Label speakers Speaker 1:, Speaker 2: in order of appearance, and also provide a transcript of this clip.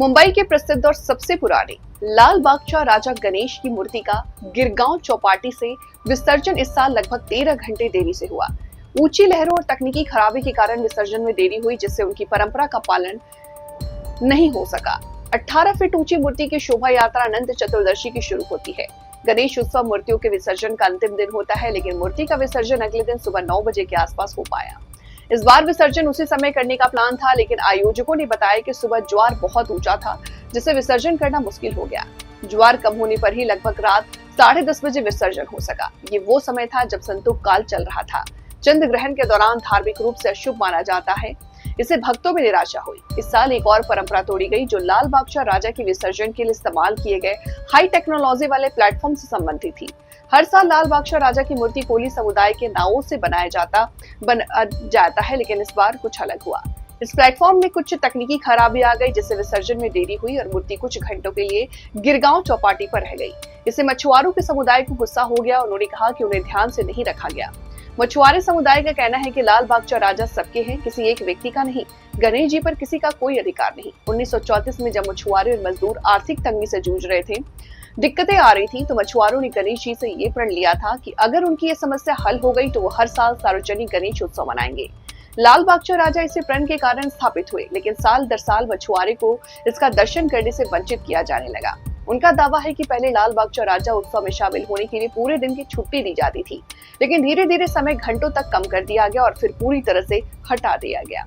Speaker 1: मुंबई के प्रसिद्ध और सबसे पुराने लाल बागचा राजा गणेश की मूर्ति का गिरगांव चौपाटी से विसर्जन इस साल लगभग 13 घंटे देरी से हुआ। ऊंची लहरों और तकनीकी खराबी के कारण विसर्जन में देरी हुई, जिससे उनकी परंपरा का पालन नहीं हो सका। 18 फीट ऊंची मूर्ति की शोभा यात्रा अनंत चतुर्दशी की शुरू होती है। गणेश उत्सव मूर्तियों के विसर्जन का अंतिम दिन होता है, लेकिन मूर्ति का विसर्जन अगले दिन सुबह 9 बजे के आसपास हो पाया। इस बार विसर्जन उसी समय करने का प्लान था, लेकिन आयोजकों ने बताया कि सुबह ज्वार बहुत ऊंचा था, जिससे विसर्जन करना मुश्किल हो गया। ज्वार कम होने पर ही लगभग रात 10:30 बजे विसर्जन हो सका। ये वो समय था जब संतोष काल चल रहा था। चंद्र ग्रहण के दौरान धार्मिक रूप से अशुभ माना जाता है, इससे भक्तों में निराशा हुई। इस साल एक और परंपरा तोड़ी गई, जो लाल बागचा राजा के विसर्जन के लिए इस्तेमाल किए गए हाई टेक्नोलॉजी वाले प्लेटफॉर्म से संबंधित थी। हर साल लाल बागचा राजा की मूर्ति कोली समुदाय के नावों से बनाया जाता है, लेकिन इस बार कुछ अलग हुआ। इस प्लेटफॉर्म में कुछ तकनीकी खराबी आ गई, जिससे विसर्जन में देरी हुई और मूर्ति कुछ घंटों के लिए गिरगांव चौपाटी पर रह गई। इससे मछुआरों के समुदाय को गुस्सा हो गया। उन्होंने कहा कि उन्हें ध्यान से नहीं रखा गया। मछुआरे समुदाय का कहना है कि लाल बागचा राजा सबके हैं, किसी एक व्यक्ति का नहीं। गणेश जी पर किसी का कोई अधिकार नहीं। 1934 में जब मछुआरे और मजदूर आर्थिक तंगी से जूझ रहे थे, दिक्कतें आ रही थी, तो मछुआरों ने गणेश जी से ये प्रण लिया था कि अगर उनकी ये समस्या हल हो गई तो वो हर साल सार्वजनिक गणेश उत्सव मनाएंगे। लाल बागचा राजा इसे प्रण के कारण स्थापित हुए, लेकिन साल दर साल मछुआरे को इसका दर्शन करने से वंचित किया जाने लगा। उनका दावा है कि पहले लाल बागचा राजा उत्सव में शामिल होने के लिए पूरे दिन की छुट्टी दी जाती थी, लेकिन धीरे धीरे समय घंटों तक कम कर दिया गया और फिर पूरी तरह से हटा दिया गया।